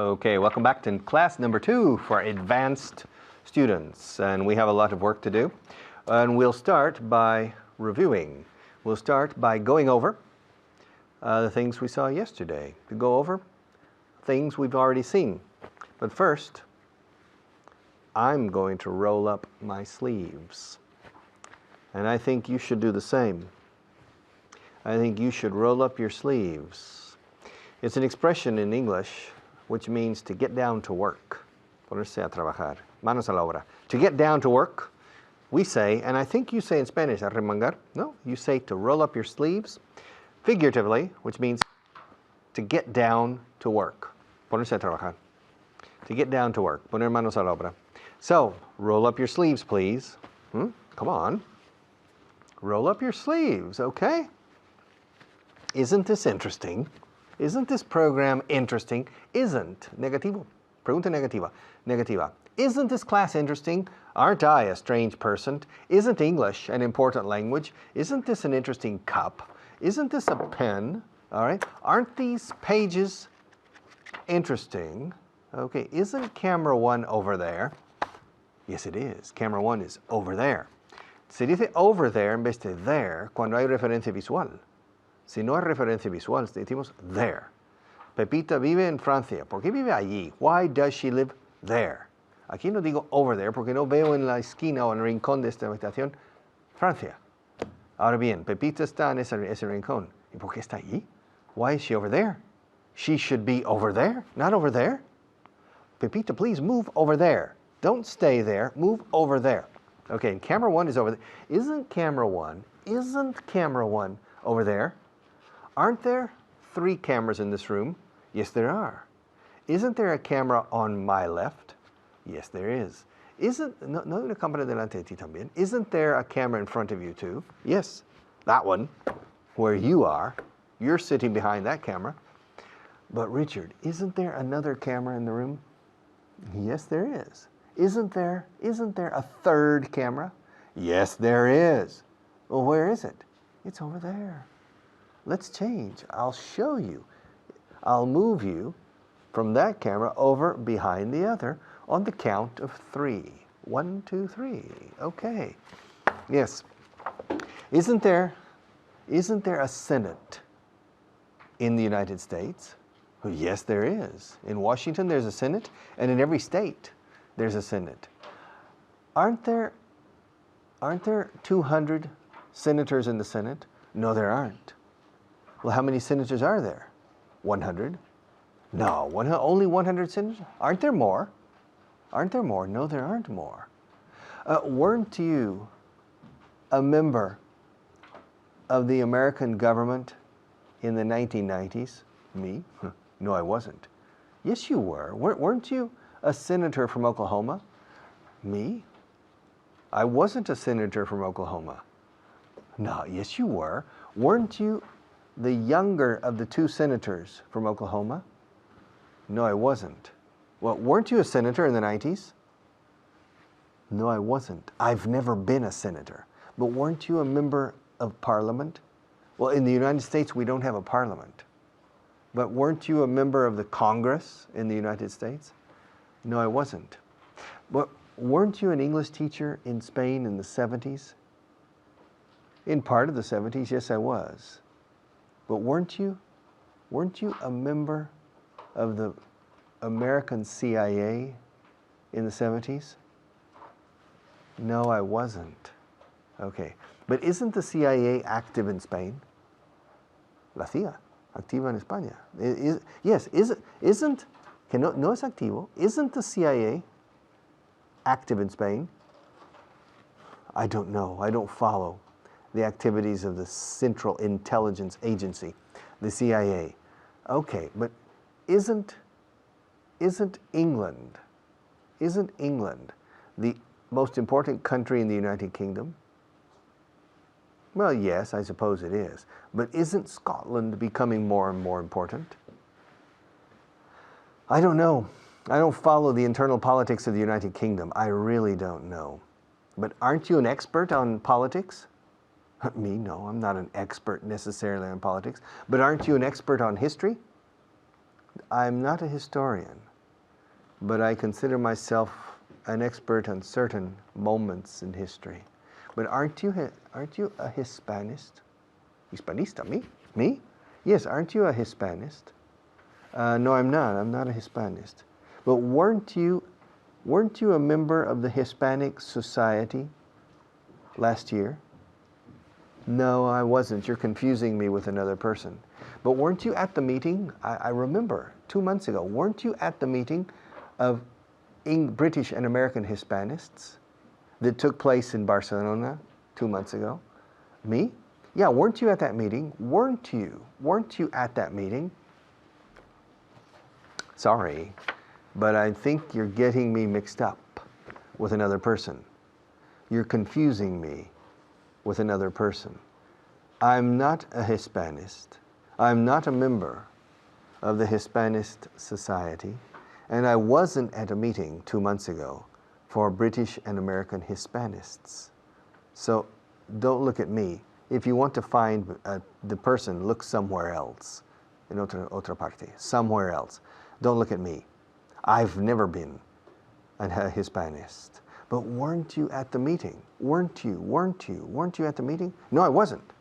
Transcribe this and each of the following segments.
Okay, welcome back to class number 2 for advanced students. And we have a lot of work to do. And we'll start by reviewing. We'll start by going over the things we saw yesterday. To go over things we've already seen. But first, I'm going to roll up my sleeves. And I think you should do the same. I think you should roll up your sleeves. It's an expression in English which means to get down to work. Ponerse a trabajar. Manos a la obra. To get down to work, we say, and I think you say in Spanish, arremangar. No, you say to roll up your sleeves, figuratively, which means to get down to work. Ponerse a trabajar. To get down to work. Poner manos a la obra. So, roll up your sleeves, please. Come on. Roll up your sleeves, okay? Isn't this interesting? Isn't this program interesting? Isn't. Negativo. Pregunta negativa. Negativa. Isn't this class interesting? Aren't I a strange person? Isn't English an important language? Isn't this an interesting cup? Isn't this a pen? All right. Aren't these pages interesting? Okay. Isn't camera 1 over there? Yes, it is. Camera 1 is over there. Se dice over there en vez de there cuando hay referencia visual. Si no hay referencia visual, decimos there. Pepita vive en Francia. ¿Por qué vive allí? Why does she live there? Aquí no digo over there porque no veo en la esquina o en el rincón de esta habitación Francia. Ahora bien, Pepita está en ese rincón. ¿Y por qué está allí? Why is she over there? She should be over there, not over there. Pepita, please move over there. Don't stay there. Move over there. Okay, camera 1 is over there. Isn't camera 1 over there? Aren't there 3 cameras in this room? Yes, there are. Isn't there a camera on my left? Yes, there is. No una cámara delante de ti también. Isn't there a camera in front of you too? Yes, that one, where you are. You're sitting behind that camera. But Richard, isn't there another camera in the room? Yes, there is. Isn't there a third camera? Yes, there is. Well, where is it? It's over there. Let's change. I'll show you. I'll move you from that camera over behind the other on the count of 3. 1, 2, 3. Okay. Yes. Isn't there a Senate in the United States? Well, yes, there is. In Washington, there's a Senate, and in every state, there's a Senate. Aren't there 200 senators in the Senate? No, there aren't. Well, how many senators are there? 100? No, only 100 senators? Aren't there more? Aren't there more? No, there aren't more. Weren't you a member of the American government in the 1990s? Me? No, I wasn't. Yes, you were. Weren't you a senator from Oklahoma? Me? I wasn't a senator from Oklahoma. No, yes, you were. Weren't you the younger of the 2 senators from Oklahoma? No, I wasn't. Well, weren't you a senator in the 90s? No, I wasn't. I've never been a senator. But weren't you a member of parliament? Well, in the United States, we don't have a parliament. But weren't you a member of the Congress in the United States? No, I wasn't. But weren't you an English teacher in Spain in the 70s? In part of the 70s, yes, I was. But weren't you a member of the American CIA in the 70s? No, I wasn't. Okay. But isn't the CIA active in Spain? La CIA, activa en España. Que no es activo. Isn't the CIA active in Spain? I don't know. I don't follow the activities of the Central Intelligence Agency, the CIA. Okay, but isn't England the most important country in the United Kingdom? Well, yes, I suppose it is. But isn't Scotland becoming more and more important? I don't know. I don't follow the internal politics of the United Kingdom. I really don't know. But aren't you an expert on politics? Me, no, I'm not an expert necessarily on politics. But aren't you an expert on history? I'm not a historian, but I consider myself an expert on certain moments in history. But aren't you a Hispanist? Hispanista, me? Me? Yes, aren't you a Hispanist? No, I'm not. I'm not a Hispanist. But weren't you a member of the Hispanic Society last year? No, I wasn't. You're confusing me with another person. But weren't you at the meeting? I remember 2 months ago. Weren't you at the meeting of British and American Hispanists that took place in Barcelona 2 months ago? Me? Yeah, weren't you at that meeting? Weren't you? Weren't you at that meeting? Sorry, but I think you're getting me mixed up with another person. You're confusing me with another person. I'm not a Hispanist. I'm not a member of the Hispanist Society, and I wasn't at a meeting 2 months ago for British and American Hispanists. So don't look at me. If you want to find the person, look somewhere else, in otra parte, somewhere else. Don't look at me. I've never been a Hispanist. But weren't you at the meeting? Weren't you? Weren't you? Weren't you at the meeting? No, I wasn't.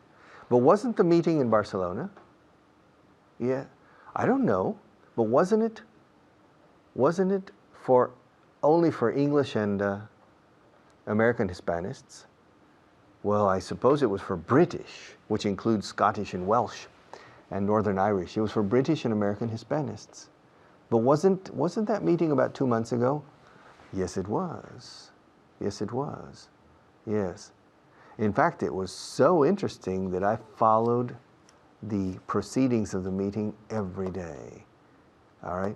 But wasn't the meeting in Barcelona? Yeah, I don't know. But wasn't it? Wasn't it only for English and American Hispanists? Well, I suppose it was for British, which includes Scottish and Welsh and Northern Irish. It was for British and American Hispanists. But wasn't that meeting about 2 months ago? Yes, it was. Yes, it was. Yes. In fact, it was so interesting that I followed the proceedings of the meeting every day. All right?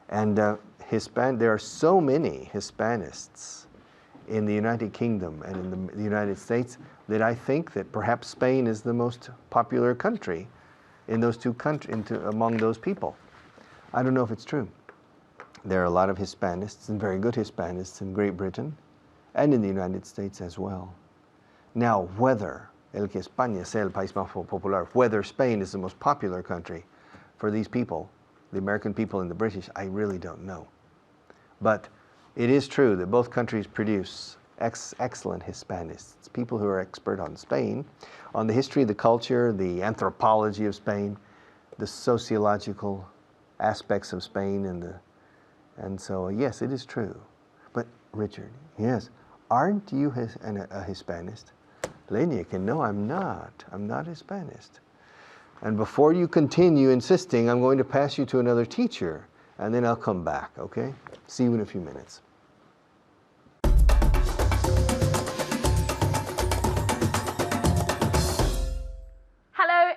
And there are so many Hispanists in the United Kingdom and in the United States that I think that perhaps Spain is the most popular country in those two countries, among those people. I don't know if it's true. There are a lot of Hispanists, and very good Hispanists, in Great Britain and in the United States as well. Now, whether el que España sea el país más popular, whether Spain is the most popular country for these people, the American people and the British, I really don't know. But it is true that both countries produce excellent Hispanists, people who are expert on Spain, on the history, the culture, the anthropology of Spain, the sociological aspects of Spain, and so yes, it is true. But Richard, yes, aren't you a Hispanist? Lenia can no, I'm not. I'm not Hispanist. And before you continue insisting, I'm going to pass you to another teacher, and then I'll come back, okay? See you in a few minutes.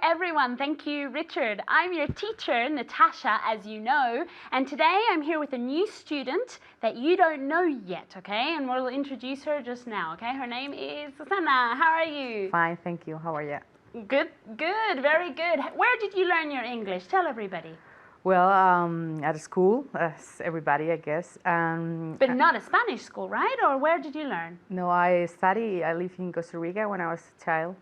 Everyone, thank you, Richard. I'm your teacher, Natasha, as you know, and today I'm here with a new student that you don't know yet, okay? And we'll introduce her just now, okay? Her name is Susana. How are you? Fine, thank you. How are you? Good, good, very good. Where did you learn your English? Tell everybody. Well, at school, as everybody, I guess. But not a Spanish school, right? Or where did you learn? No, I lived in Costa Rica when I was a child.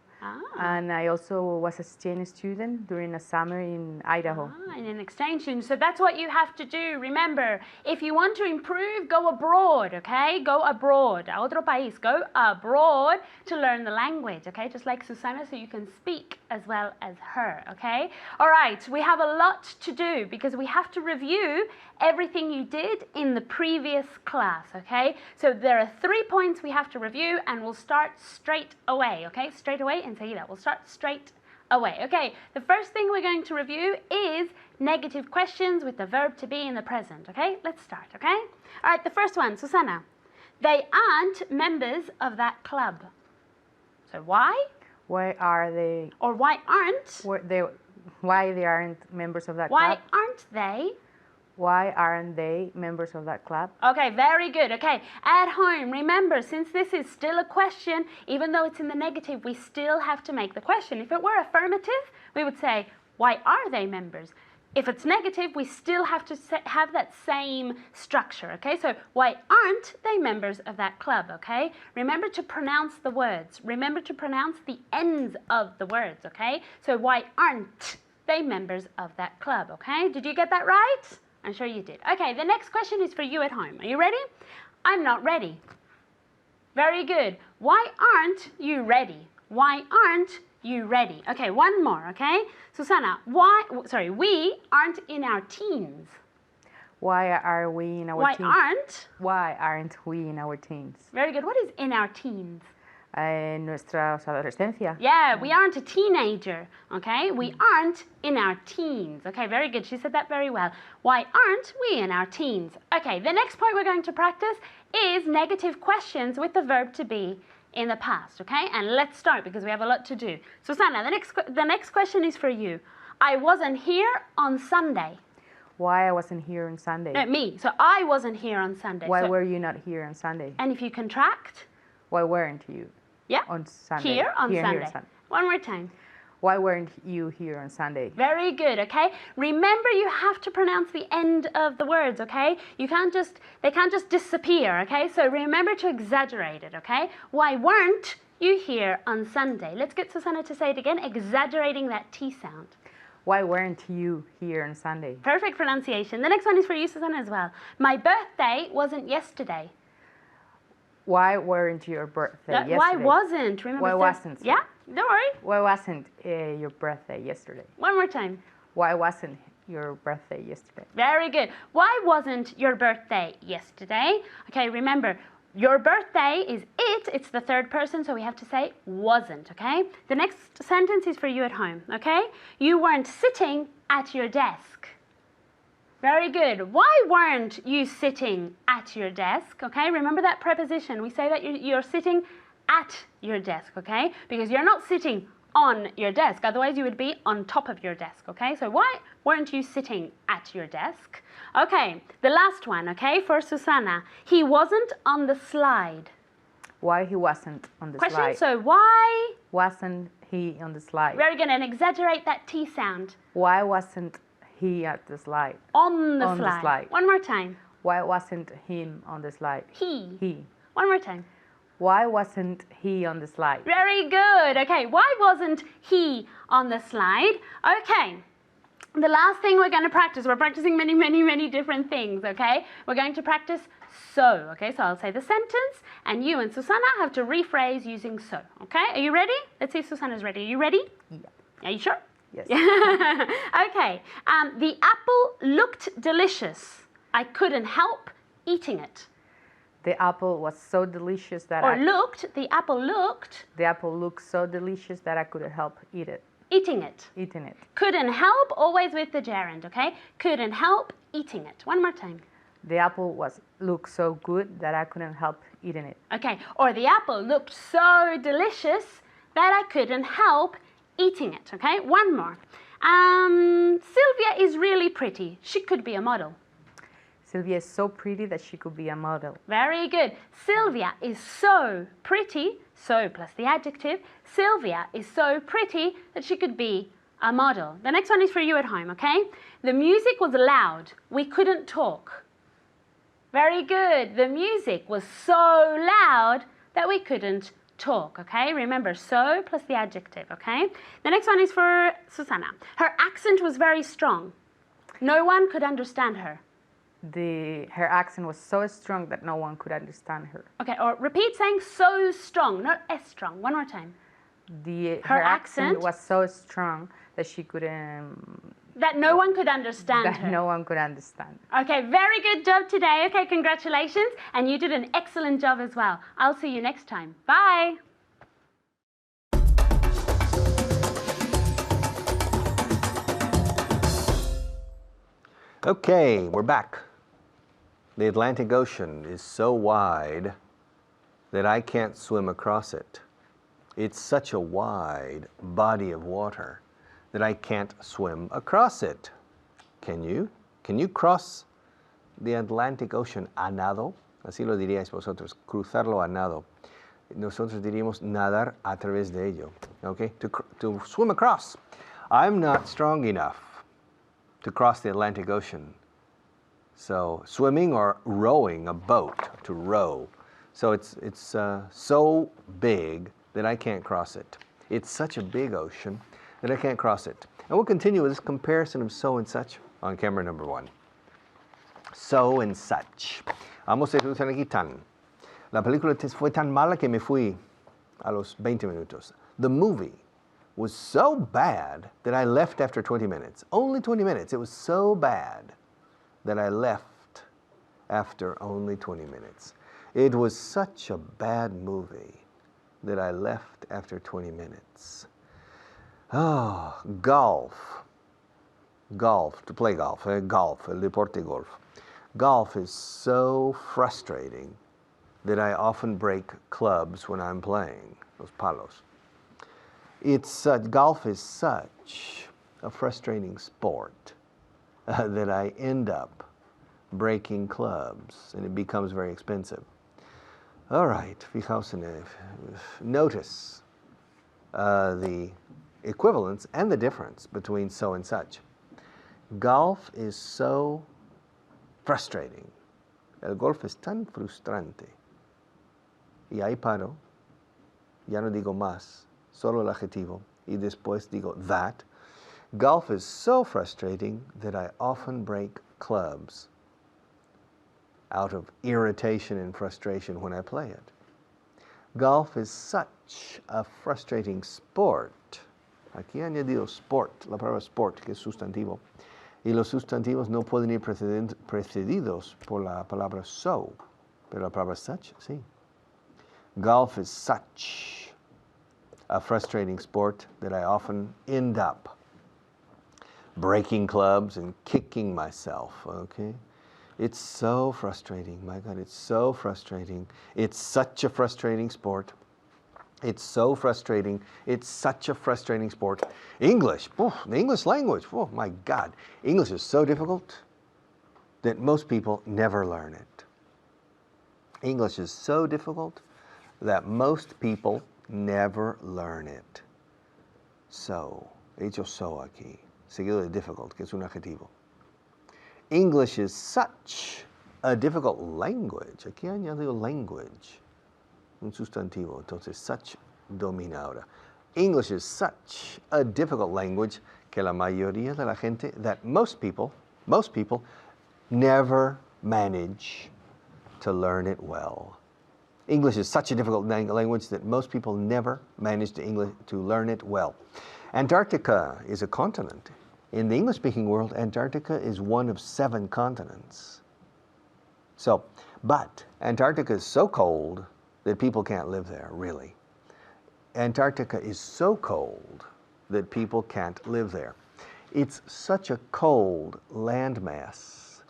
And I also was a exchange student during a summer in Idaho. In an exchange student. So that's what you have to do. Remember, if you want to improve, go abroad, okay? Go abroad. A otro país. Go abroad to learn the language, okay? Just like Susana, so you can speak as well as her, okay? All right, we have a lot to do because we have to review everything you did in the previous class, okay? So there are 3 points we have to review, and we'll start straight away, okay? Straight away, enseguida. We'll start straight away. Okay, the first thing we're going to review is negative questions with the verb to be in the present, okay? Let's start, okay? All right, the first one, Susana. They aren't members of that club. So why? Why are they? Or why aren't? Why they aren't members of that Why club? aren't they? Why aren't they members of that club? Okay, very good. Okay, at home, remember, since this is still a question, even though it's in the negative, we still have to make the question. If it were affirmative, we would say, why are they members? If it's negative, we still have to have that same structure, okay? So, why aren't they members of that club, okay? Remember to pronounce the words. Remember to pronounce the ends of the words, okay? So, why aren't they members of that club, okay? Did you get that right? I'm sure you did. Okay, the next question is for you at home. Are you ready? I'm not ready. Very good. Why aren't you ready? Why aren't you ready? Okay, one more, okay? Susana, we aren't in our teens. Why are we in our Why teens? Why aren't we in our teens? Very good. What is in our teens? En nuestra adolescencia. Yeah, we aren't a teenager, okay? We aren't in our teens. Okay, very good. She said that very well. Why aren't we in our teens? Okay, the next point we're going to practice is negative questions with the verb to be in the past, okay? And let's start because we have a lot to do. Susanna, the next question is for you. I wasn't here on Sunday. Why I wasn't here on Sunday? No, me. So I wasn't here on Sunday. Why were you not here on Sunday? And if you contract? Why weren't you? Yeah. On Sunday. Here on Sunday. Here on Sunday. One more time. Why weren't you here on Sunday? Very good, okay? Remember, you have to pronounce the end of the words, okay? They can't just disappear, okay? So remember to exaggerate it, okay? Why weren't you here on Sunday? Let's get Susanna to say it again, exaggerating that T sound. Why weren't you here on Sunday? Perfect pronunciation. The next one is for you, Susanna, as well. My birthday wasn't yesterday. Why weren't your birthday yesterday? Why wasn't? Remember. Why wasn't? Yeah, don't worry. Why wasn't your birthday yesterday? One more time. Why wasn't your birthday yesterday? Very good. Why wasn't your birthday yesterday? Okay, remember, your birthday is it. It's the third person, so we have to say wasn't, okay? The next sentence is for you at home, okay? You weren't sitting at your desk. Very good. Why weren't you sitting at your desk? Okay, remember that preposition. We say that you're sitting at your desk, okay? Because you're not sitting on your desk. Otherwise, you would be on top of your desk, okay? So why weren't you sitting at your desk? Okay, the last one, okay, for Susanna. He wasn't on the slide. Why he wasn't on the slide? So why wasn't he on the slide? Very good, and exaggerate that T sound. Why wasn't he at the slide? On the slide. One more time. Why wasn't him on the slide? He. He. One more time. Why wasn't he on the slide? Very good. Okay, why wasn't he on the slide? Okay. The last thing we're going to practice, we're practicing many, many, many different things, okay? We're going to practice so, okay? So I'll say the sentence, and you and Susanna have to rephrase using so, okay? Are you ready? Let's see if Susanna's ready. Are you ready? Yeah. Are you sure? Yes. Okay. The apple looked delicious. I couldn't help eating it. The apple was so delicious that the apple looked. The apple looked so delicious that I couldn't help eating it. Eating it. Couldn't help, always with the gerund, okay? Couldn't help eating it. One more time. The apple looked so good that I couldn't help eating it. Okay. Or the apple looked so delicious that I couldn't help eating it, okay? One more. Sylvia is really pretty. She could be a model. Sylvia is so pretty that she could be a model. Very good. Sylvia is so pretty, so plus the adjective. Sylvia is so pretty that she could be a model. The next one is for you at home, okay? The music was loud. We couldn't talk. Very good. The music was so loud that we couldn't talk, okay? Remember, so plus the adjective, okay? The next one is for Susanna. Her accent was very strong. No one could understand her. Her accent was so strong that no one could understand her. Okay, or repeat saying so strong, not as strong. One more time. Her accent was so strong that she couldn't... That no one could understand her. No one could understand. Okay, very good job today. Okay, congratulations. And you did an excellent job as well. I'll see you next time. Bye. Okay, we're back. The Atlantic Ocean is so wide that I can't swim across it. It's such a wide body of water that I can't swim across it. Can you? Can you cross the Atlantic Ocean a nado? Así lo diríais vosotros, cruzarlo a nado. Nosotros diríamos nadar a través de ello. Okay? To swim across. I'm not strong enough to cross the Atlantic Ocean. So swimming or rowing a boat, to row. So it's so big that I can't cross it. It's such a big ocean that I can't cross it. And we'll continue with this comparison of so and such on camera number 1. So and such. Vamos a usar aquí tan. La película fue tan mala que me fui a los 20 minutos. The movie was so bad that I left after 20 minutes. Only 20 minutes. It was so bad that I left after only 20 minutes. It was such a bad movie that I left after 20 minutes. Oh, golf. Golf, to play golf. Golf, el deporte golf. Golf is so frustrating that I often break clubs when I'm playing, los palos. Golf is such a frustrating sport that I end up breaking clubs, and it becomes very expensive. All right, fijaos en el, notice the equivalence and the difference between so and such. Golf is so frustrating. El golf es tan frustrante. Y ahí paro, ya no digo más, solo el adjetivo, y después digo that. Golf is so frustrating that I often break clubs out of irritation and frustration when I play it. Golf is such a frustrating sport. Aquí he añadido sport, la palabra sport, que es sustantivo. Y los sustantivos no pueden ir precedidos por la palabra so, pero la palabra such, sí. Golf is such a frustrating sport that I often end up breaking clubs and kicking myself, okay? It's so frustrating, my God, it's so frustrating. It's such a frustrating sport. It's so frustrating. It's such a frustrating sport. English, the English language, oh my God. English is so difficult that most people never learn it. English is so difficult that most people never learn it. So, he dicho so aquí, seguido de difficult, que es un adjetivo. English is such a difficult language. Aquí añadido language. Un sustantivo, entonces such domina ahora. English is such a difficult language que la mayoría de la gente, that most people never manage to learn it well. English is such a difficult language that most people never manage to learn it well. Antarctica is a continent. In the English-speaking world, Antarctica is one of 7 continents. So, but Antarctica is so cold that people can't live there, really. Antarctica is so cold that people can't live there. It's such a cold landmass.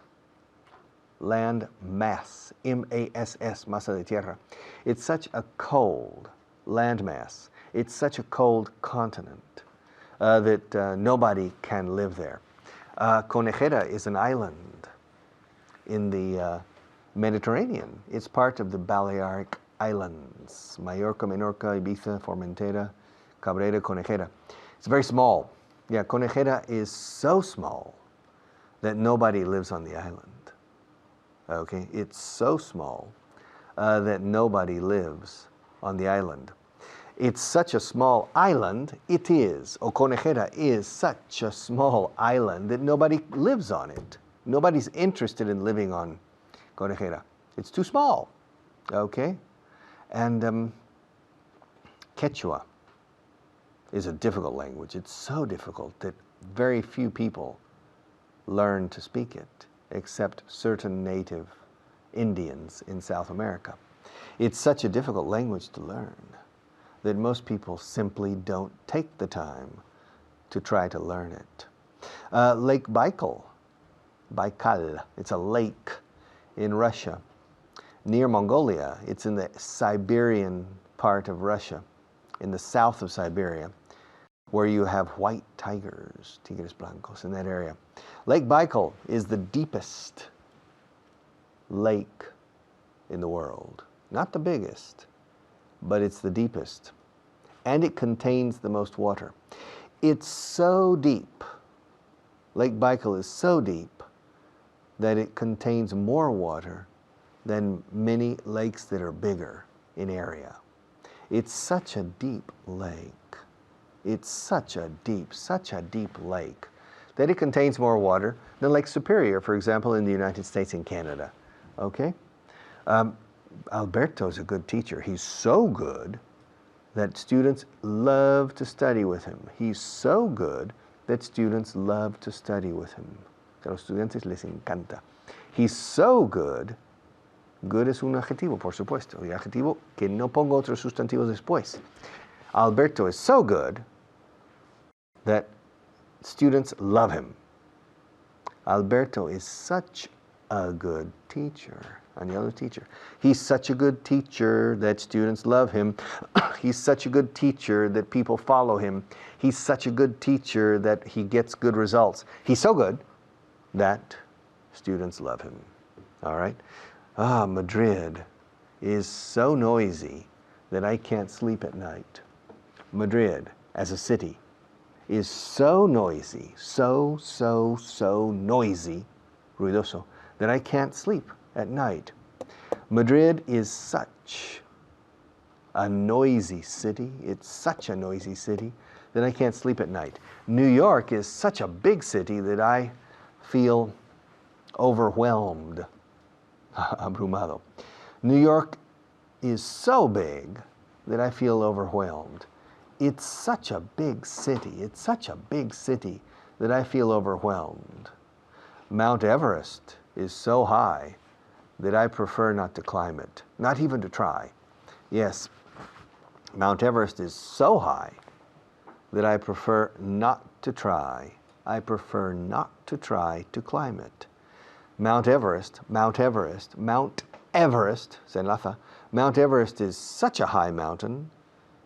Landmass, M-A-S-S, masa de tierra. It's such a cold landmass. It's such a cold continent that nobody can live there. Conejera is an island in the Mediterranean. It's part of the Balearic Islands, Mallorca, Menorca, Ibiza, Formentera, Cabrera, Conejera. It's very small. Yeah, Conejera is so small that nobody lives on the island. Okay, it's so small that nobody lives on the island. It's such a small island, it is, or Conejera is such a small island that nobody lives on it. Nobody's interested in living on Conejera. It's too small, okay? And Quechua is a difficult language. It's so difficult that very few people learn to speak it, except certain native Indians in South America. It's such a difficult language to learn that most people simply don't take the time to try to learn it. Lake Baikal, it's a lake in Russia. Near Mongolia, it's in the Siberian part of Russia, in the south of Siberia, where you have white tigers, tigres blancos, in that area. Lake Baikal is the deepest lake in the world. Not the biggest, but it's the deepest. And it contains the most water. It's so deep, Lake Baikal is so deep, that it contains more water than many lakes that are bigger in area. It's such a deep lake. It's such a deep lake that it contains more water than Lake Superior, for example, in the United States and Canada. Okay? Alberto's a good teacher. He's so good that students love to study with him. He's so good that students love to study with him. Que a los estudiantes les encanta. He's so good. Good es un adjetivo, por supuesto. Y adjetivo que no pongo otros sustantivos después. Alberto is so good that students love him. Alberto is such a good teacher. Another teacher. He's such a good teacher that students love him. He's such a good teacher that people follow him. He's such a good teacher that he gets good results. He's so good that students love him. All right? Madrid is so noisy that I can't sleep at night. Madrid, as a city, is so noisy, so noisy, ruidoso, that I can't sleep at night. Madrid is such a noisy city. It's such a noisy city that I can't sleep at night. New York is such a big city that I feel overwhelmed. Abrumado. New York is so big that I feel overwhelmed. It's such a big city. It's such a big city that I feel overwhelmed. Mount Everest is so high that I prefer not to climb it, not even to try. Yes, Mount Everest is so high that I prefer not to try. I prefer not to try to climb it. Mount Everest, se enlaza. Mount Everest is such a high mountain.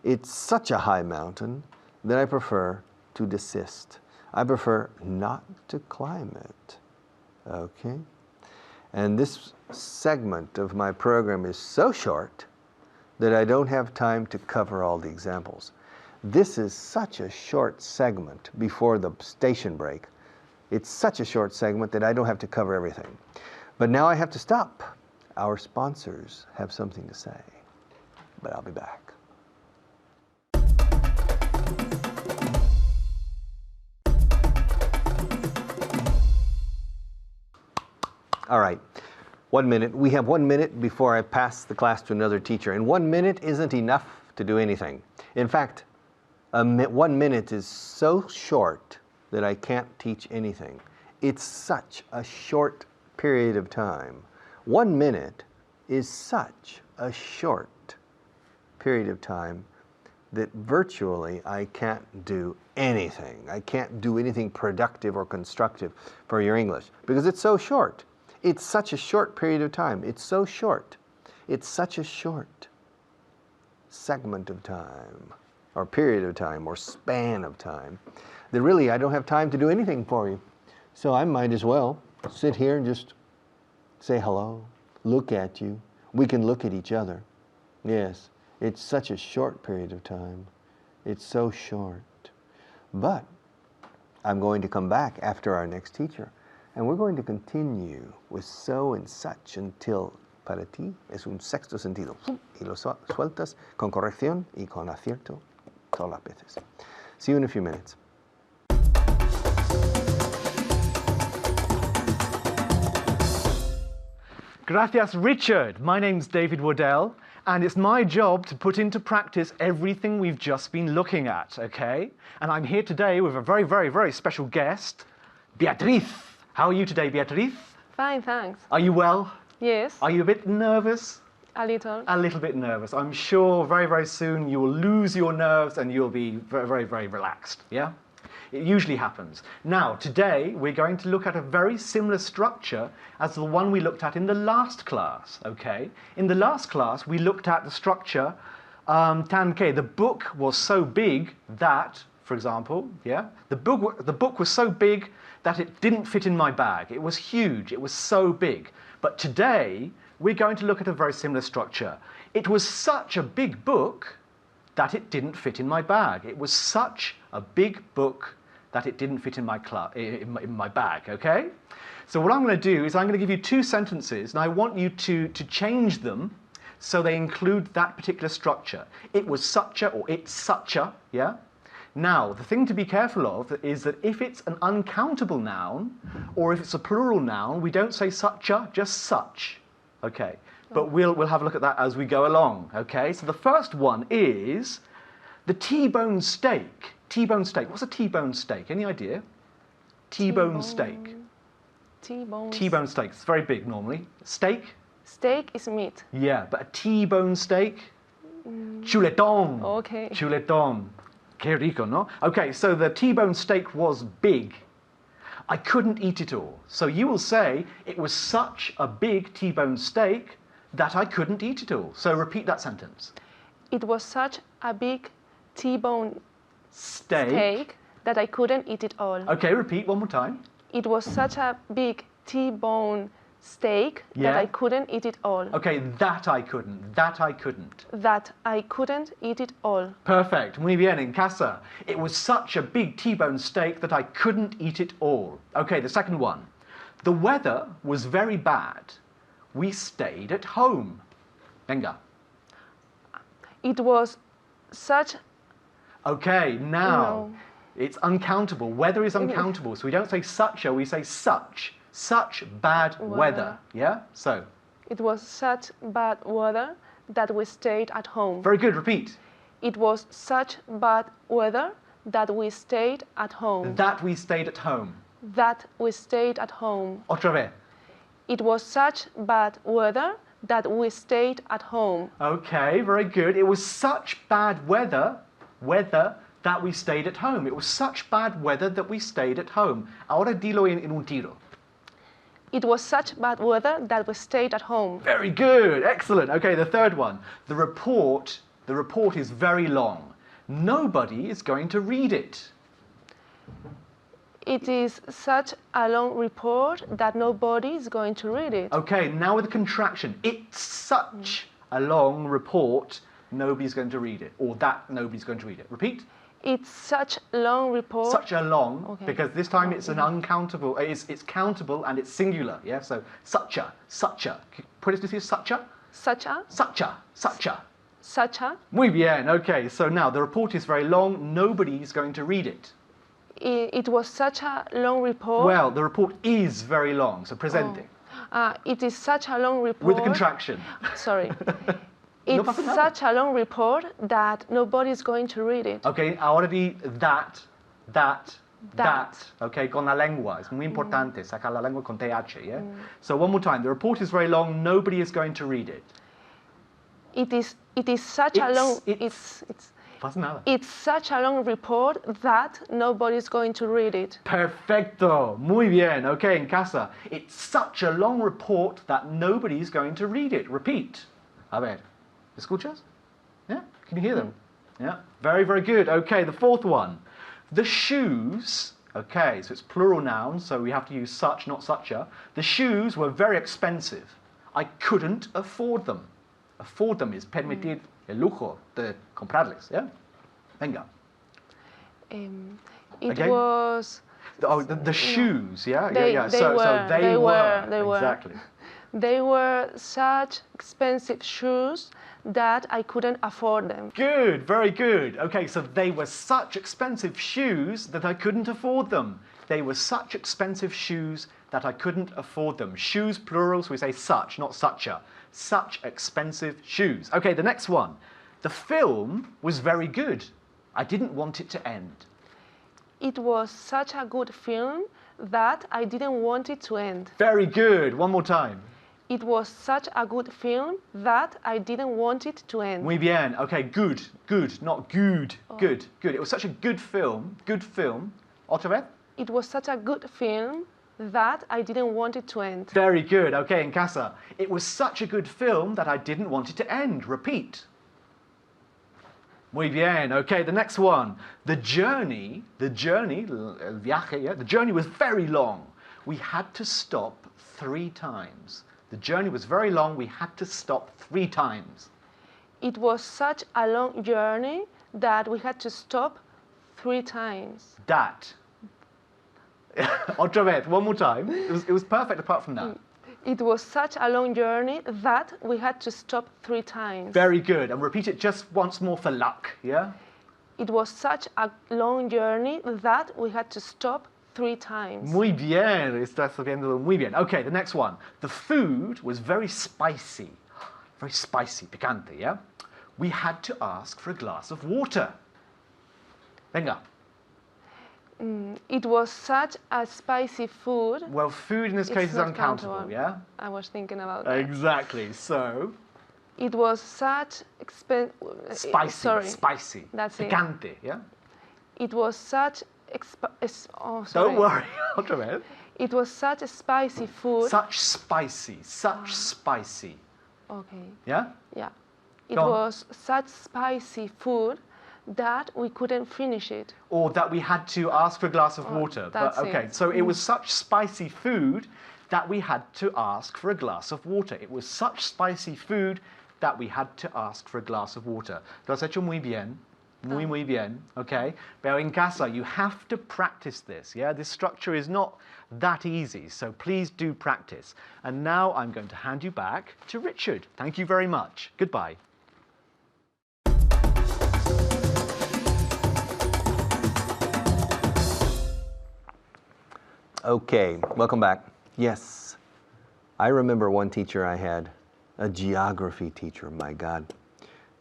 It's such a high mountain that I prefer to desist. I prefer not to climb it. Okay? And this segment of my program is so short that I don't have time to cover all the examples. This is such a short segment before the station break. It's such a short segment that I don't have to cover everything. But now I have to stop. Our sponsors have something to say. But I'll be back. All right, 1 minute. We have 1 minute before I pass the class to another teacher. And 1 minute isn't enough to do anything. In fact, 1 minute is so short that I can't teach anything. It's such a short period of time. 1 minute is such a short period of time that virtually I can't do anything. I can't do anything productive or constructive for your English because it's so short. It's such a short period of time. It's so short. It's such a short segment of time, or period of time, or span of time, that really I don't have time to do anything for you. So I might as well sit here and just say hello, look at you. We can look at each other. Yes, it's such a short period of time. It's so short. But I'm going to come back after our next teacher. And we're going to continue with so and such until para ti es un sexto sentido. Y lo sueltas con corrección y con acierto todas las veces. See you in a few minutes. Gracias, Richard. My name's David Waddell, and it's my job to put into practice everything we've just been looking at, okay? And I'm here today with a very, very, very special guest, Beatriz. How are you today, Beatriz? Fine, thanks. Are you well? Yes. Are you a bit nervous? A little. A little bit nervous. I'm sure very, very soon you will lose your nerves and you'll be very, very, very relaxed, yeah? It usually happens. Now, today we're going to look at a very similar structure as the one we looked at in the last class, okay? In the last class, we looked at the structure Tanke. The book was so big that, for example, yeah? The book was so big that it didn't fit in my bag. It was huge. It was so big. But today, we're going to look at a very similar structure. It was such a big book that it didn't fit in my bag. It was such a big book that it didn't fit in my bag, okay? So what I'm going to do is I'm going to give you two sentences, and I want you to change them so they include that particular structure. It was such a, or it's such a, yeah? Now, the thing to be careful of is that if it's an uncountable noun, or if it's a plural noun, we don't say such a, just such. Okay, but we'll have a look at that as we go along. Okay, so the first one is the T-bone steak. T-bone steak. What's a T-bone steak? Any idea? T-bone steak. T-bone. T-bone steak. It's very big normally. Steak? Steak is meat. Yeah, but a T-bone steak? Chuletón. Okay. Chuletón. Qué rico, no? Okay, so the T-bone steak was big. I couldn't eat it all. So you will say, it was such a big T-bone steak that I couldn't eat it all. So repeat that sentence. It was such a big T-bone Steak. steak that I couldn't eat it all. Okay, repeat one more time. It was such a big T-bone steak Yeah. that I couldn't eat it all. Okay, that I couldn't. That I couldn't. That I couldn't eat it all. Perfect. Muy bien, en casa. It was such a big T-bone steak that I couldn't eat it all. Okay, the second one. The weather was very bad. We stayed at home. Venga. It was such. Okay, now No. it's uncountable. Weather is uncountable, so we don't say such a, we say such. Such bad weather. Yeah? So, It was such bad weather that we stayed at home. very good. Repeat. It was such bad weather that we stayed at home. That we stayed at home. That we stayed at home. Otra vez. It was such bad weather that we stayed at home. Okay, very good. It was such bad weather that we stayed at home. It was such bad weather that we stayed at home. Ahora dilo en un tiro. It was such bad weather that we stayed at home. Very good. Excellent. Okay, the third one. The report is very long. Nobody is going to read it. It is such a long report that nobody is going to read it. Okay, now with the contraction. It's such a long report, nobody's going to read it. Or that nobody's going to read it. Repeat. It's such a long report. Such a long, Okay. because this time it's an uncountable, it's countable and it's singular, yeah? So, such a. ¿Puedes decir such a? Such a. Muy bien, okay, so now the report is very long, nobody's going to read it. It was such a long report. Well, the report is very long, so presente. It is such a long report. With the contraction. Sorry. No It's pasa nada. such a long report that nobody is going to read it. Okay, ahora di that. Okay, con la lengua. Es muy importante sacar la lengua con TH, yeah? So one more time. The report is very long, nobody is going to read it. It is such a long. It's- Pasa nada. It's such a long report that nobody is going to read it. Perfecto. Muy bien. Okay, en casa. It's such a long report that nobody's going to read it. Repeat. A ver. ¿Escuchas? Yeah? Can you hear them? Yeah. Very, very good. Okay, the fourth one. The shoes. Okay, so it's plural noun, so we have to use such, not such a. The shoes were very expensive. I couldn't afford them. Afford them is permitir el lujo de comprarles. Yeah? Venga. It Again? was. The shoes, yeah? They yeah. were, So they were. Exactly. They were such expensive shoes that I couldn't afford them. Good, very good. Okay, so they were such expensive shoes that I couldn't afford them. They were such expensive shoes that I couldn't afford them. Shoes, plural, so we say such, not such a. Such expensive shoes. Okay, the next one. The film was very good. I didn't want it to end. It was such a good film that I didn't want it to end. Very good. One more time. It was such a good film that I didn't want it to end. Muy bien. Okay, good, not good. Good. It was such a good film. Otra vez. It was such a good film that I didn't want it to end. Very good. Okay, en casa. It was such a good film that I didn't want it to end. Repeat. Muy bien. Okay, the next one. The journey, el viaje, yeah? The journey was very long. We had to stop 3 times. The journey was very long. We had to stop 3 times. It was such a long journey that we had to stop 3 times. That. Otra vez, one more time. It was perfect apart from that. It was such a long journey that we had to stop 3 times. Very good. And repeat it just once more for luck, yeah? It was such a long journey that we had to stop 3 times. Muy bien, estás haciéndolo muy bien. Okay, the next one. The food was very spicy. Very spicy, picante, yeah? We had to ask for a glass of water. Venga. It was such a spicy food. Well, food in this It's case is not uncountable, countable. yeah? I was thinking about that. Exactly. So, It was such spicy, Sorry. spicy. That's it. Picante, yeah? It was such sorry. Don't worry, otra vez. It was such a spicy food. Such spicy. Okay. Yeah? Yeah. It Go on. was such spicy food that we couldn't finish it. Or that we had to ask for a glass of water. But that's okay, it. so it was such spicy food that we had to ask for a glass of water. It was such spicy food that we had to ask for a glass of water. Lo has hecho muy bien. Muy bien, okay? Pero en casa, you have to practice this, yeah? This structure is not that easy, so please do practice. And now I'm going to hand you back to Richard. Thank you very much. Goodbye. Okay, welcome back. Yes, I remember one teacher I had, a geography teacher, my God.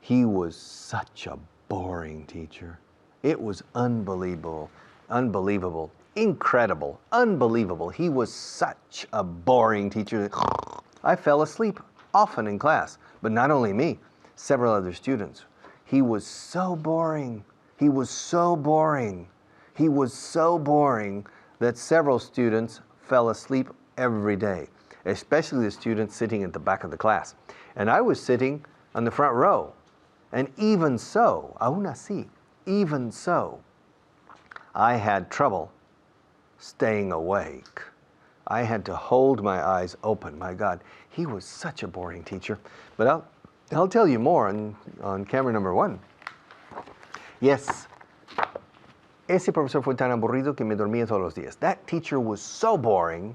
He was such a boring teacher. It was unbelievable, incredible, unbelievable. He was such a boring teacher. I fell asleep often in class, but not only me, several other students. He was so boring. He was so boring. He was so boring that several students fell asleep every day, especially the students sitting at the back of the class. And I was sitting on the front row. And even so, aún así, even so, I had trouble staying awake. I had to hold my eyes open. My God, he was such a boring teacher. But I'll tell you more on camera number 1. Yes, ese profesor fue tan aburrido que me dormía todos los días. That teacher was so boring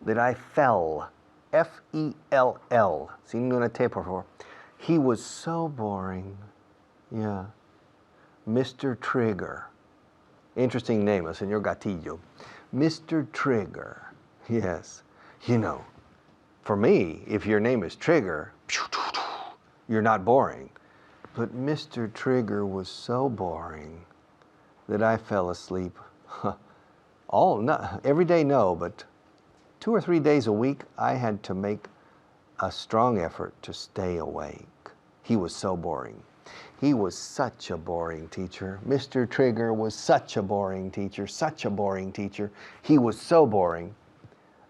that I fell. F-E-L-L. Sin una T, por favor. He was so boring. Yeah. Mr. Trigger. Interesting name, el señor Gatillo. Mr. Trigger. Yes. You know, for me, if your name is Trigger, you're not boring. But Mr. Trigger was so boring that I fell asleep. Every day, no, but 2 or 3 days a week, I had to make a strong effort to stay awake. He was so boring. He was such a boring teacher. Mr. Trigger was such a boring teacher, such a boring teacher. He was so boring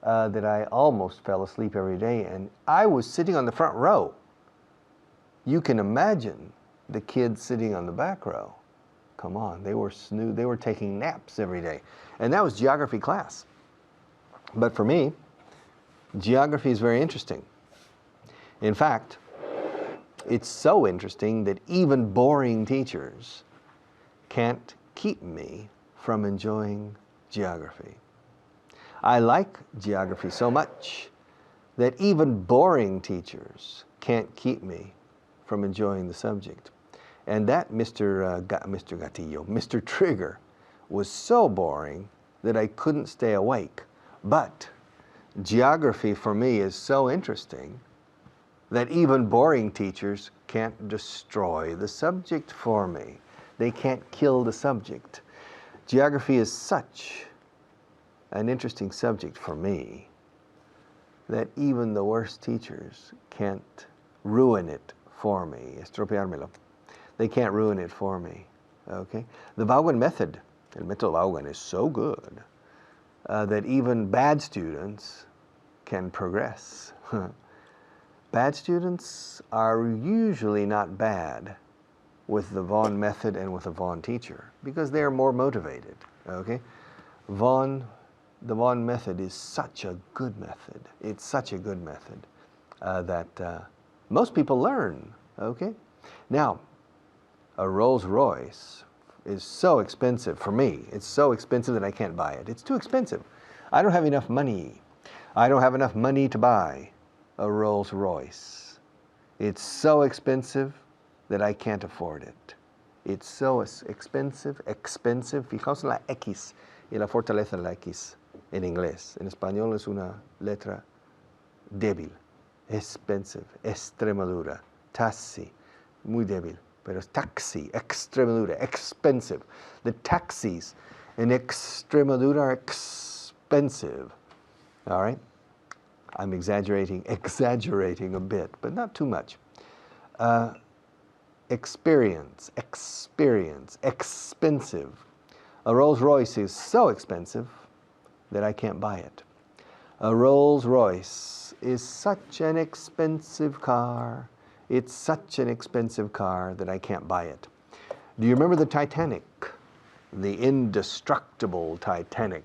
that I almost fell asleep every day, and I was sitting on the front row. You can imagine the kids sitting on the back row. Come on, they were taking naps every day. And that was geography class. But for me, geography is very interesting. In fact, it's so interesting that even boring teachers can't keep me from enjoying geography. I like geography so much that even boring teachers can't keep me from enjoying the subject. And that Mr. Gatillo, Mr. Trigger, was so boring that I couldn't stay awake. But geography for me is so interesting that even boring teachers can't destroy the subject for me. They can't kill the subject. Geography is such an interesting subject for me that even the worst teachers can't ruin it for me, estropeármelo. They can't ruin it for me, okay? The Vaughan method, el método Vaughan, is so good that even bad students can progress. Bad students are usually not bad with the Vaughan method and with a Vaughan teacher because they are more motivated, okay? The Vaughan method is such a good method. It's such a good method that most people learn, okay? Now, a Rolls Royce is so expensive for me. It's so expensive that I can't buy it. It's too expensive. I don't have enough money. I don't have enough money to buy a Rolls Royce. It's so expensive that I can't afford it. It's so expensive, expensive. Fijaos en la X y la fortaleza de la X en inglés. En español es una letra débil. Expensive, Extremadura. Taxi, muy débil. Pero es taxi, Extremadura, expensive. The taxis in Extremadura are expensive. All right? I'm exaggerating a bit, but not too much. Experience, expensive. A Rolls Royce is so expensive that I can't buy it. A Rolls Royce is such an expensive car. It's such an expensive car that I can't buy it. Do you remember the Titanic? The indestructible Titanic.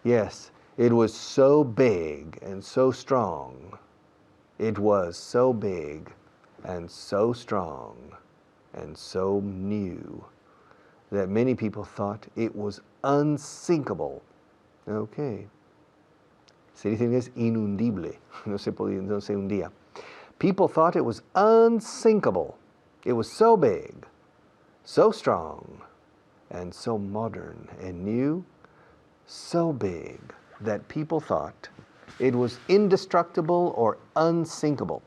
Yes, it was so big and so strong. It was so big and so strong and so new that many people thought it was unsinkable. Okay. Se dice en inglés inundible. No se hundía. People thought it was unsinkable. It was so big, so strong, and so modern and new, so big that people thought it was indestructible or unsinkable.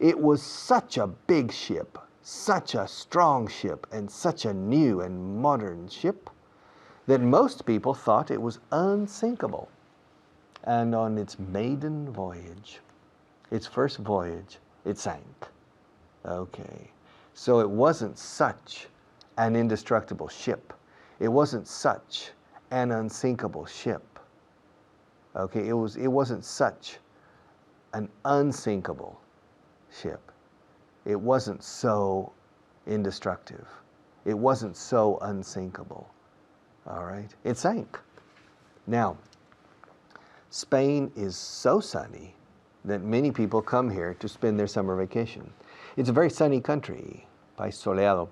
It was such a big ship, such a strong ship, and such a new and modern ship that most people thought it was unsinkable. And on its maiden voyage, its first voyage, it sank. Okay. So it wasn't such an indestructible ship. It wasn't such an unsinkable ship. Okay, it wasn't such an unsinkable ship. It wasn't so indestructible. It wasn't so unsinkable. All right? It sank. Now, Spain is so sunny that many people come here to spend their summer vacation. It's a very sunny country, país soleado.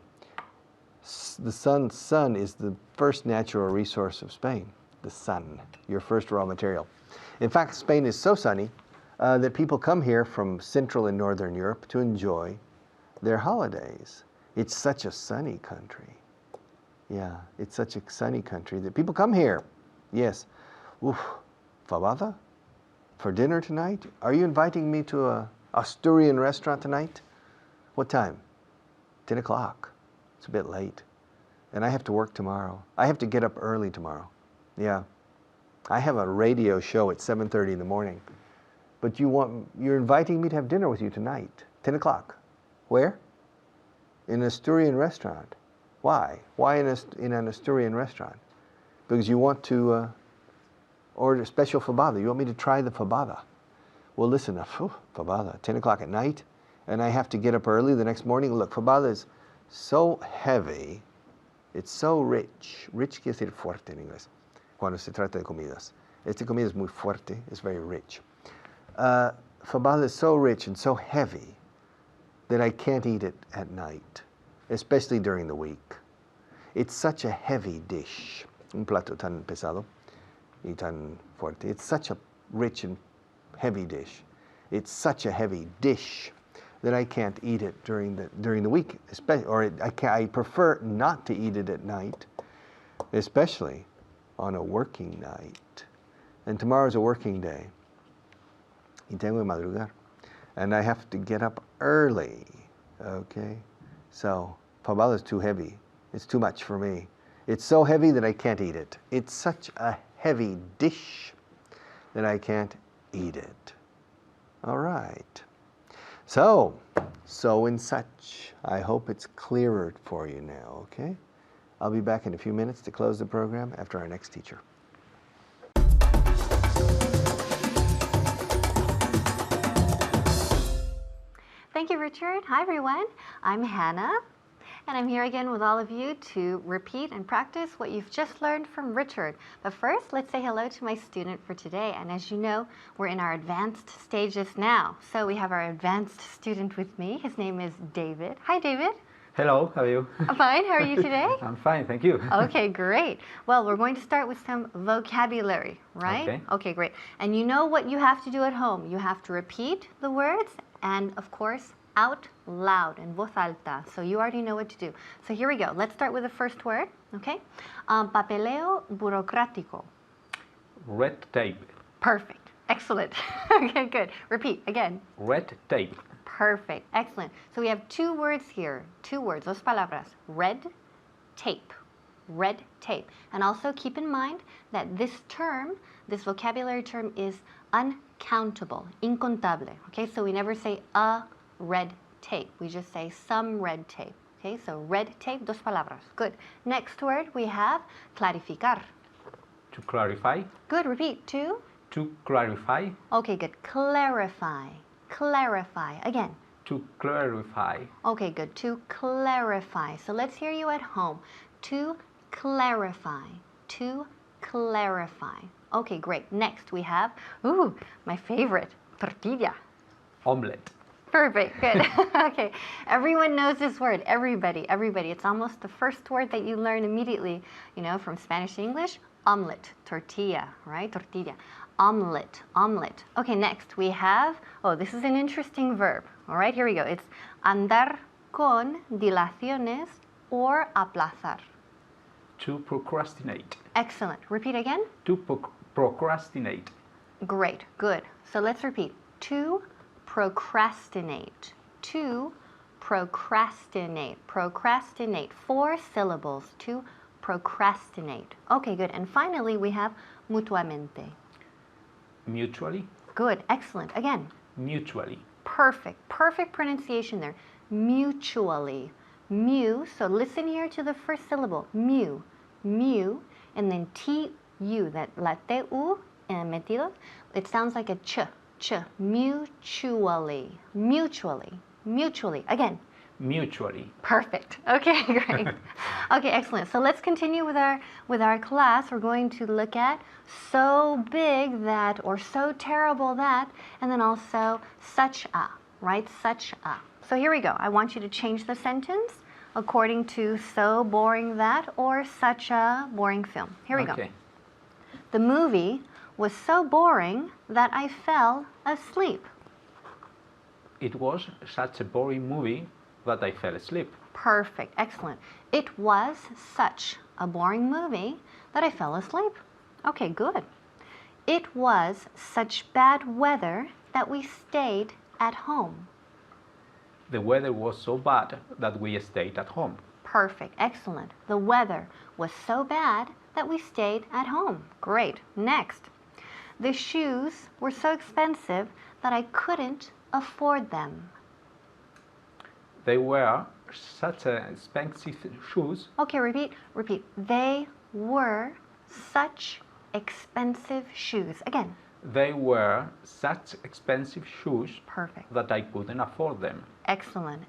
The sun is the first natural resource of Spain, the sun, your first raw material. In fact, Spain is so sunny that people come here from Central and Northern Europe to enjoy their holidays. It's such a sunny country. Yeah, it's such a sunny country that people come here. Yes. Oof, fabada? For dinner tonight? Are you inviting me to a Asturian restaurant tonight? What time? 10 o'clock. It's a bit late. And I have to work tomorrow. I have to get up early tomorrow. Yeah. I have a radio show at 7:30 in the morning. But you're inviting me to have dinner with you tonight, 10 o'clock. Where? In an Asturian restaurant. Why? Why in an Asturian restaurant? Because you want to order special fabada. You want me to try the fabada. Well, listen, fabada, 10 o'clock at night, and I have to get up early the next morning. Look, fabada is so heavy, it's so rich. Rich quiere decir fuerte en inglés, cuando se trata de comidas. Esta comida es muy fuerte, it's very rich. Fabada is so rich and so heavy that I can't eat it at night, especially during the week. It's such a heavy dish, un plato tan pesado y tan fuerte. It's such a rich and heavy dish. It's such a heavy dish that I can't eat it during the week, I prefer not to eat it at night, especially on a working night. And tomorrow's a working day. Y tengo que madrugar. And I have to get up early. Okay? So, fabada is too heavy. It's too much for me. It's so heavy that I can't eat it. It's such a heavy dish that I can't eat it. All right. So and such. I hope it's clearer for you now, okay? I'll be back in a few minutes to close the program after our next teacher. Thank you, Richard. Hi, everyone. I'm Hannah, and I'm here again with all of you to repeat and practice what you've just learned from Richard. But first, let's say hello to my student for today. And as you know, we're in our advanced stages now. So we have our advanced student with me. His name is David. Hi, David. Hello, how are you? Fine, how are you today? I'm fine, thank you. Okay, great. Well, we're going to start with some vocabulary, right? Okay. Okay, great. And you know what you have to do at home. You have to repeat the words and of course, out loud en voz alta. So you already know what to do. So here we go. Let's start with the first word, okay? Papeleo burocrático. Red tape. Perfect. Excellent. Okay, good. Repeat again. Red tape. Perfect. Excellent. So we have two words here. Two words, dos palabras. Red tape. Red tape. And also keep in mind that this term, this vocabulary term is uncountable, incontable. Okay, so we never say a red tape. We just say some red tape. Okay, so red tape, dos palabras. Good. Next word we have clarificar. To clarify. Good. Repeat. To? To clarify. Okay, good. Clarify. Clarify. Again. To clarify. Okay, good. To clarify. So let's hear you at home. To clarify. To clarify. Okay, great. Next we have, ooh, my favorite, tortilla. Omelette. Perfect, good. Okay, everyone knows this word. Everybody. It's almost the first word that you learn immediately, you know, from Spanish to English. Omelette, tortilla, right? Tortilla. Omelette. Okay, next we have, oh, this is an interesting verb. All right, here we go. It's andar con dilaciones or aplazar. To procrastinate. Excellent. Repeat again. To procrastinate. Great, good. So let's repeat. To procrastinate. To procrastinate. Procrastinate. 4 syllables. To procrastinate. Okay, good. And finally, we have mutuamente. Mutually. Good, excellent. Again. Mutually. Perfect pronunciation there. Mutually. Mu, so listen here to the first syllable. Mu, and then T-U, that la T-U metido, it sounds like a ch. Mutually. Again. Mutually. Perfect. Okay, great. Okay, excellent. So let's continue with our class. We're going to look at so big that or so terrible that, and then also such a, right? Such a. So here we go. I want you to change the sentence according to so boring that or such a boring film. Here we go. The movie was so boring that I fell asleep. It was such a boring movie that I fell asleep. Perfect. Excellent. It was such a boring movie that I fell asleep. Okay, good. It was such bad weather that we stayed at home. The weather was so bad that we stayed at home. Perfect. Excellent. The weather was so bad that we stayed at home. Great. Next. The shoes were so expensive that I couldn't afford them. They were such expensive shoes. Okay, repeat. They were such expensive shoes. Again. They were such expensive shoes. Perfect. That I couldn't afford them. Excellent.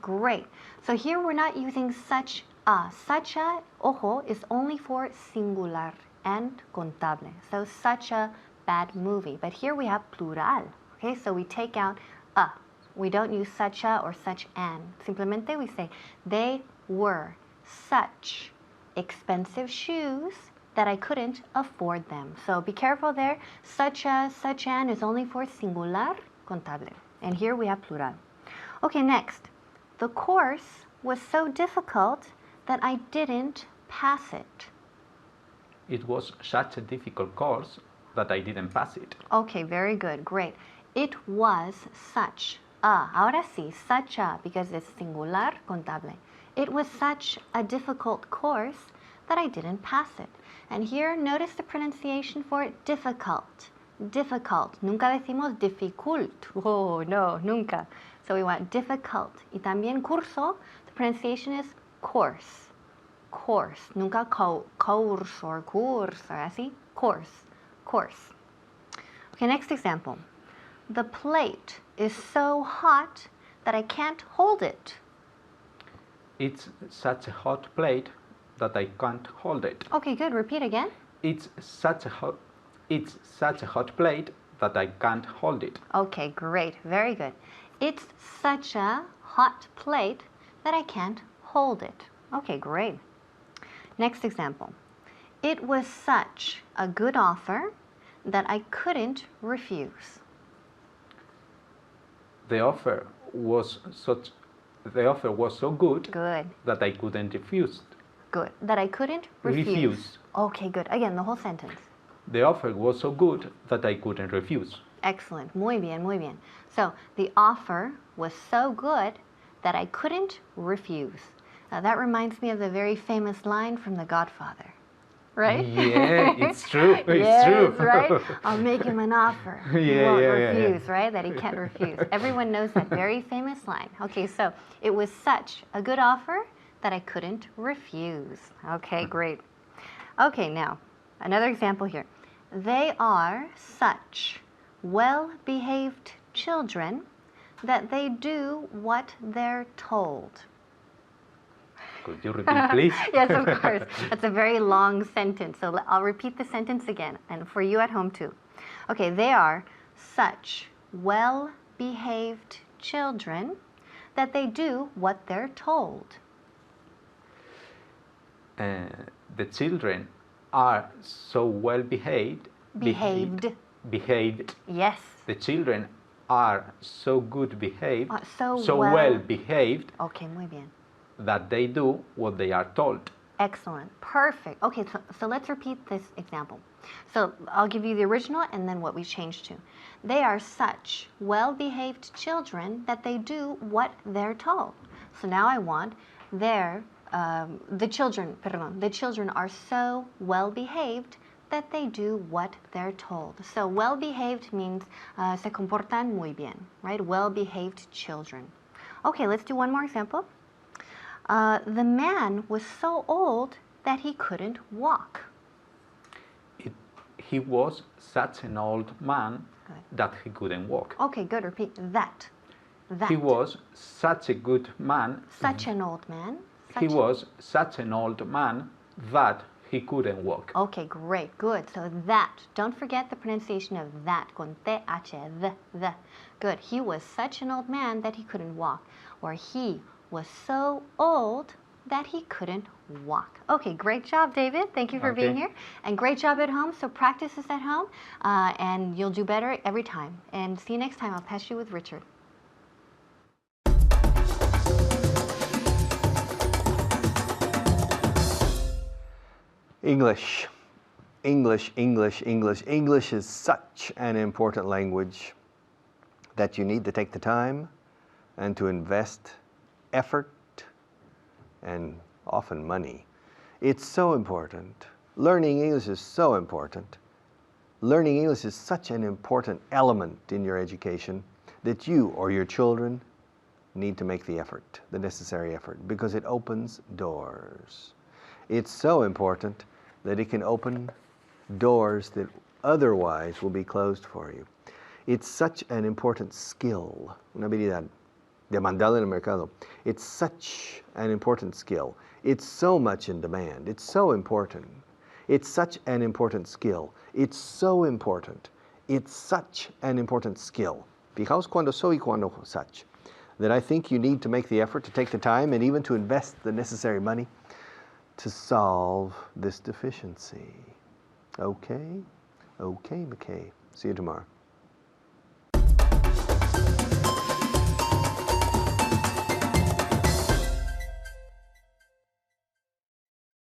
Great. So here we're not using such a. Such a, ojo, is only for singular and contable. So such a bad movie. But here we have plural. Okay, so we take out a. We don't use such a or such an. Simplemente we say they were such expensive shoes that I couldn't afford them. So be careful there. Such a, such an is only for singular contable. And here we have plural. Okay, next. The course was so difficult that I didn't pass it. It was such a difficult course that I didn't pass it. Okay, very good. Great. It was such a. Ahora sí, such a, because it's singular contable. It was such a difficult course that I didn't pass it. And here, notice the pronunciation for it, difficult. Difficult. Nunca decimos difficult. Oh, no, nunca. So we want difficult. Y también curso, the pronunciation is course. Course. Nunca course or course or así. Course. Okay, next example. The plate is so hot that I can't hold it. It's such a hot plate that I can't hold it. Okay, good. Repeat again. It's such a hot plate that I can't hold it. Okay, great. Very good. It's such a hot plate that I can't hold it. Okay, great. Next example. It was such a good offer that I couldn't refuse. The offer was so good Good. that I couldn't refuse. Good. That I couldn't refuse. Refuse. Okay, good. Again, the whole sentence. The offer was so good that I couldn't refuse. Excellent. Muy bien, muy bien. So the offer was so good that I couldn't refuse. Now that reminds me of the very famous line from The Godfather, right? Yeah, it's true. It's Yes, true. right? I'll make him an offer. He Yeah, won't yeah, yeah, yeah. refuse, right? That he can't refuse. Everyone knows that very famous line. Okay, so it was such a good offer that I couldn't refuse. Okay, great. Okay, now another example here. They are such well-behaved children that they do what they're told. Could you repeat, please? Yes, of course. That's a very long sentence. So I'll repeat the sentence again, and for you at home too. Okay, they are such well-behaved children that they do what they're told. The children are so well behaved. Behaved. Behaved. Yes. The children are so good behaved. So well behaved Okay, muy bien. that they do what they are told. Excellent. Perfect. Okay, so let's repeat this example. So I'll give you the original and then what we changed to. They are such well-behaved children that they do what they're told. So now I want the children are so well-behaved that they do what they're told. So well-behaved means se comportan muy bien, right? Well-behaved children. Okay, let's do one more example. The man was so old that he couldn't walk. He was such an old man Good. that he couldn't walk. Okay, good. Repeat that. That. He was such a good man. Such an old man. He was such an old man that he couldn't walk. Okay, great, good. So that, don't forget the pronunciation of that, con th, the. Good. He was such an old man that he couldn't walk. Or he was so old that he couldn't walk. Okay, great job, David. Thank you for being Okay. here. And great job at home. So practice this at home, and you'll do better every time. And see you next time. I'll pass you with Richard. English. English, English, English. English is such an important language that you need to take the time and to invest effort and often money. It's so important. Learning English is so important. Learning English is such an important element in your education that you or your children need to make the effort, the necessary effort, because it opens doors. It's so important that it can open doors that otherwise will be closed for you. It's such an important skill, una habilidad demandada en el mercado. It's such an important skill. It's so much in demand. It's so important. It's such an important skill. It's so important. It's such an important skill. Fijaos cuando so y cuando such. That I think you need to make the effort to take the time and even to invest the necessary money to solve this deficiency. Okay? Okay, McKay. See you tomorrow.